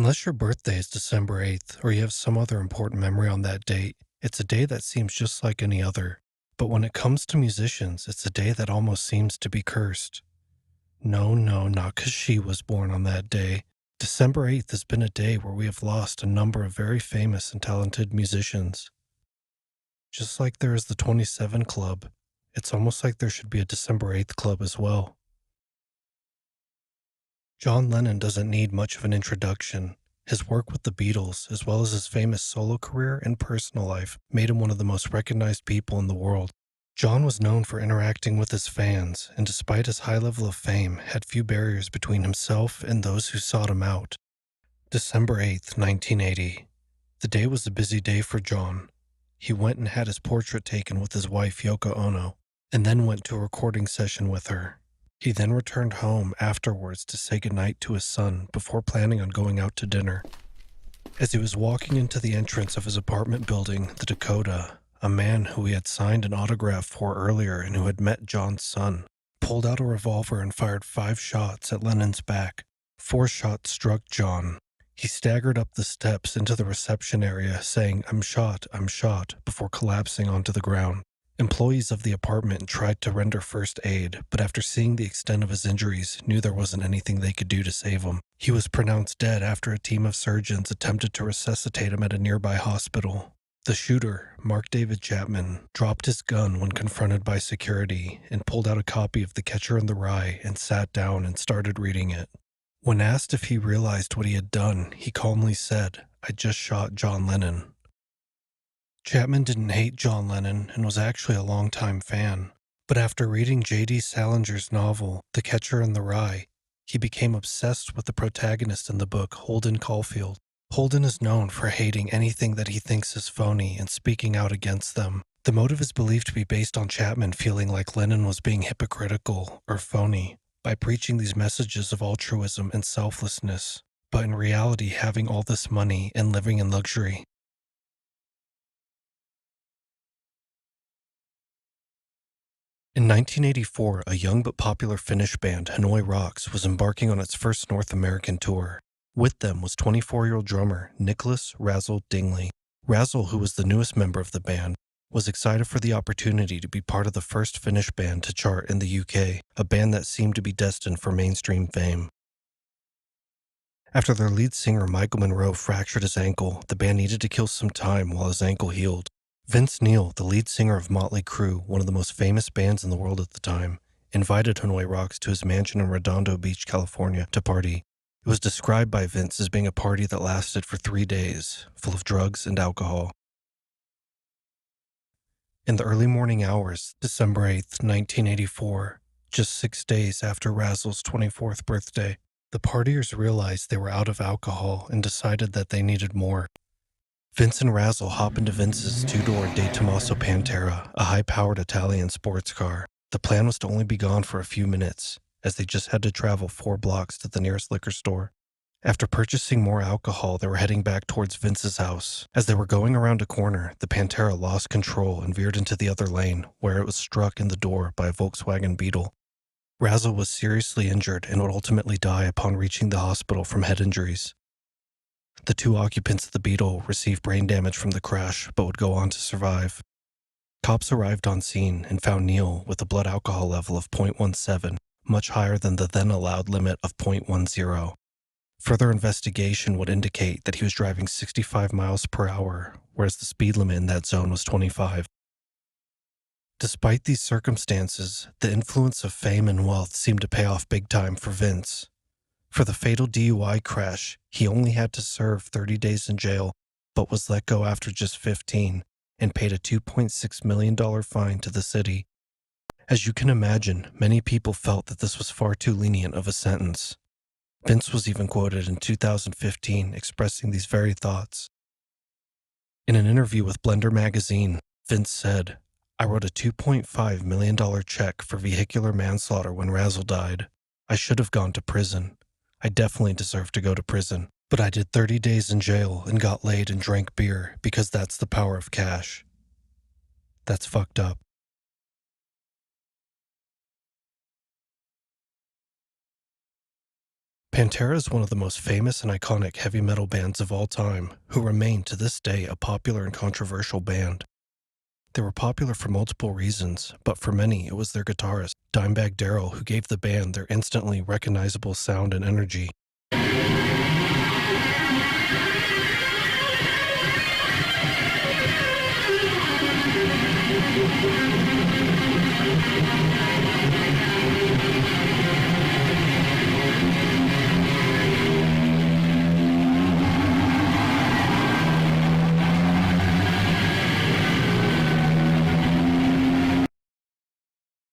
Unless your birthday is December 8th or you have some other important memory on that date, it's a day that seems just like any other. But when it comes to musicians, it's a day that almost seems to be cursed. No, not 'cause she was born on that day. December 8th has been a day where we have lost a number of very famous and talented musicians. Just like there is the 27 Club, it's almost like there should be a December 8th Club as well. John Lennon doesn't need much of an introduction. His work with the Beatles, as well as his famous solo career and personal life, made him one of the most recognized people in the world. John was known for interacting with his fans, and despite his high level of fame, had few barriers between himself and those who sought him out. December 8th, 1980. The day was a busy day for John. He went and had his portrait taken with his wife Yoko Ono, and then went to a recording session with her. He then returned home afterwards to say goodnight to his son before planning on going out to dinner. As he was walking into the entrance of his apartment building, the Dakota, a man who he had signed an autograph for earlier and who had met John's son, pulled out a revolver and fired 5 shots at Lennon's back. 4 shots struck John. He staggered up the steps into the reception area saying, I'm shot, before collapsing onto the ground. Employees of the apartment tried to render first aid, but after seeing the extent of his injuries, knew there wasn't anything they could do to save him. He was pronounced dead after a team of surgeons attempted to resuscitate him at a nearby hospital. The shooter, Mark David Chapman, dropped his gun when confronted by security and pulled out a copy of The Catcher in the Rye and sat down and started reading it. When asked if he realized what he had done, he calmly said, I just shot John Lennon. Chapman didn't hate John Lennon and was actually a longtime fan, but after reading J.D. Salinger's novel, The Catcher in the Rye, he became obsessed with the protagonist in the book, Holden Caulfield. Holden is known for hating anything that he thinks is phony and speaking out against them. The motive is believed to be based on Chapman feeling like Lennon was being hypocritical or phony by preaching these messages of altruism and selflessness, but in reality having all this money and living in luxury. In 1984, a young but popular Finnish band, Hanoi Rocks, was embarking on its first North American tour. With them was 24-year-old drummer Nicholas Razzle Dingley. Razzle, who was the newest member of the band, was excited for the opportunity to be part of the first Finnish band to chart in the UK, a band that seemed to be destined for mainstream fame. After their lead singer Michael Monroe fractured his ankle, the band needed to kill some time while his ankle healed. Vince Neil, the lead singer of Motley Crue, one of the most famous bands in the world at the time, invited Hanoi Rocks to his mansion in Redondo Beach, California, to party. It was described by Vince as being a party that lasted for 3 days, full of drugs and alcohol. In the early morning hours, December 8th, 1984, just 6 days after Razzle's 24th birthday, the partiers realized they were out of alcohol and decided that they needed more. Vince and Razzle hop into Vince's 2-door De Tomaso Pantera, a high-powered Italian sports car. The plan was to only be gone for a few minutes, as they just had to travel 4 blocks to the nearest liquor store. After purchasing more alcohol, they were heading back towards Vince's house. As they were going around a corner, the Pantera lost control and veered into the other lane, where it was struck in the door by a Volkswagen Beetle. Razzle was seriously injured and would ultimately die upon reaching the hospital from head injuries. The 2 occupants of the Beetle received brain damage from the crash, but would go on to survive. Cops arrived on scene and found Neil with a blood alcohol level of 0.17, much higher than the then allowed limit of 0.10. Further investigation would indicate that he was driving 65 miles per hour, whereas the speed limit in that zone was 25. Despite these circumstances, the influence of fame and wealth seemed to pay off big time for Vince. For the fatal DUI crash, he only had to serve 30 days in jail, but was let go after just 15 and paid a $2.6 million fine to the city. As you can imagine, many people felt that this was far too lenient of a sentence. Vince was even quoted in 2015 expressing these very thoughts. In an interview with Blender magazine, Vince said, I wrote a $2.5 million check for vehicular manslaughter when Razzle died. I should have gone to prison. I definitely deserve to go to prison, but I did 30 days in jail and got laid and drank beer because that's the power of cash. That's fucked up. Pantera is one of the most famous and iconic heavy metal bands of all time, who remain to this day a popular and controversial band. They were popular for multiple reasons, but for many it was their guitarist, Dimebag Darrel, who gave the band their instantly recognizable sound and energy.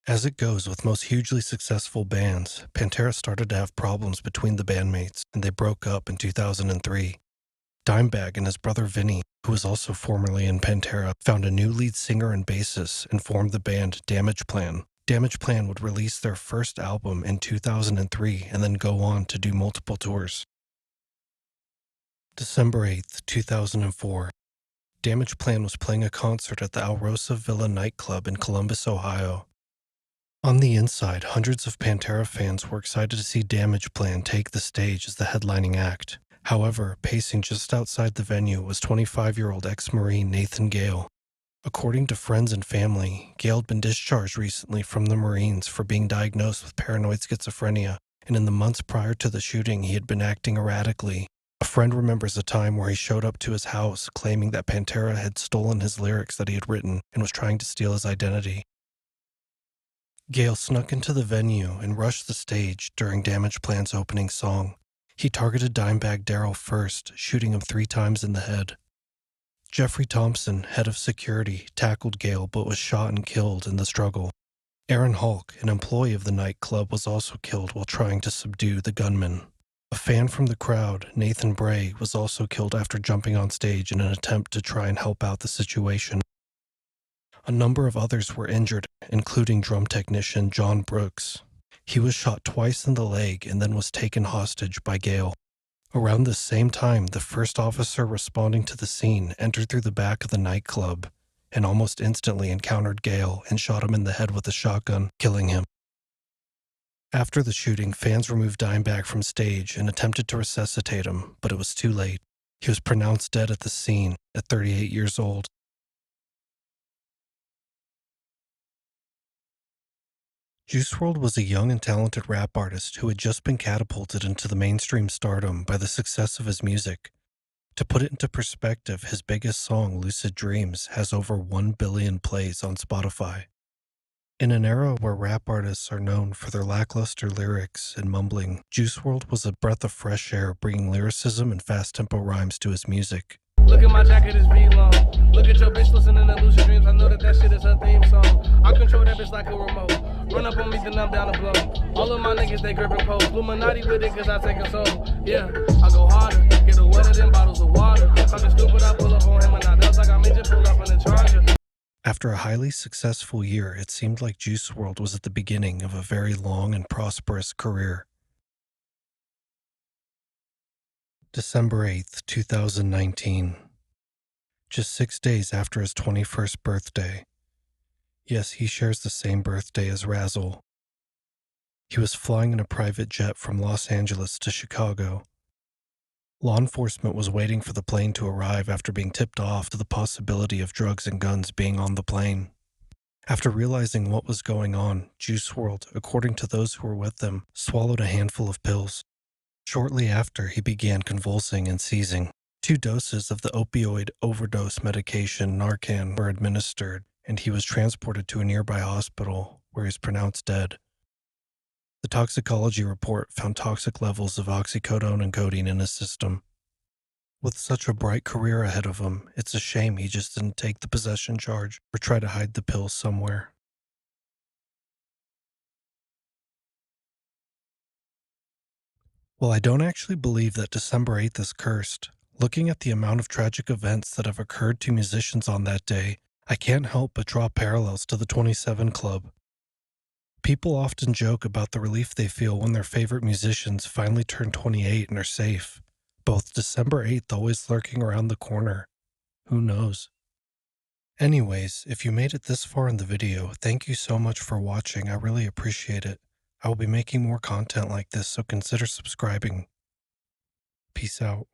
As it goes with most hugely successful bands, Pantera started to have problems between the bandmates, and they broke up in 2003. Dimebag and his brother Vinny, who was also formerly in Pantera, found a new lead singer and bassist and formed the band Damage Plan. Damage Plan would release their first album in 2003 and then go on to do multiple tours. December 8th, 2004. Damage Plan was playing a concert at the Alrosa Villa nightclub in Columbus, Ohio. On the inside, hundreds of Pantera fans were excited to see Damage Plan take the stage as the headlining act. However, pacing just outside the venue was 25-year-old ex-Marine Nathan Gale. According to friends and family, Gale had been discharged recently from the Marines for being diagnosed with paranoid schizophrenia, and in the months prior to the shooting he had been acting erratically. A friend remembers a time where he showed up to his house claiming that Pantera had stolen his lyrics that he had written and was trying to steal his identity. Gale snuck into the venue and rushed the stage during Damage Plan's opening song. He targeted Dimebag Darrel first, shooting him 3 times in the head. Jeffrey Thompson, head of security, tackled Gale but was shot and killed in the struggle. Aaron Hulk, an employee of the nightclub, was also killed while trying to subdue the gunman. A fan from the crowd, Nathan Bray, was also killed after jumping on stage in an attempt to try and help out the situation. A number of others were injured, including drum technician John Brooks. He was shot twice in the leg and then was taken hostage by Gale. Around the same time, the first officer responding to the scene entered through the back of the nightclub and almost instantly encountered Gale and shot him in the head with a shotgun, killing him. After the shooting, fans removed Dimebag from stage and attempted to resuscitate him, but it was too late. He was pronounced dead at the scene at 38 years old. Juice Wrld was a young and talented rap artist who had just been catapulted into the mainstream stardom by the success of his music. To put it into perspective, his biggest song, Lucid Dreams, has over 1 billion plays on Spotify. In an era where rap artists are known for their lackluster lyrics and mumbling, Juice Wrld was a breath of fresh air, bringing lyricism and fast-tempo rhymes to his music. Look at my jacket, it's V-long. Look at your bitch listening to Lucid Dreams. I know that shit is her theme song. I control that bitch like a remote. Run up on me, then I'm down to blow. All of my niggas, they gripping poles. Illuminati with it, cause I take a soul. Yeah, I go harder. Get a wetter than bottles of water. Talking stupid, I pull up on him and I else like I made you pull up in the Charger. After a highly successful year, it seemed like Juice Wrld was at the beginning of a very long and prosperous career. December 8th, 2019. Just 6 days after his 21st birthday. Yes, he shares the same birthday as Razzle. He was flying in a private jet from Los Angeles to Chicago. Law enforcement was waiting for the plane to arrive after being tipped off to the possibility of drugs and guns being on the plane. After realizing what was going on, Juice Wrld, according to those who were with him, swallowed a handful of pills. Shortly after, he began convulsing and seizing. 2 doses of the opioid overdose medication Narcan were administered, and he was transported to a nearby hospital where he was pronounced dead. The toxicology report found toxic levels of oxycodone and codeine in his system. With such a bright career ahead of him, it's a shame he just didn't take the possession charge or try to hide the pills somewhere. While I don't actually believe that December 8th is cursed, looking at the amount of tragic events that have occurred to musicians on that day, I can't help but draw parallels to the 27 Club. People often joke about the relief they feel when their favorite musicians finally turn 28 and are safe, but with December 8th always lurking around the corner, who knows? Anyways, if you made it this far in the video, thank you so much for watching, I really appreciate it. I will be making more content like this, so consider subscribing. Peace out.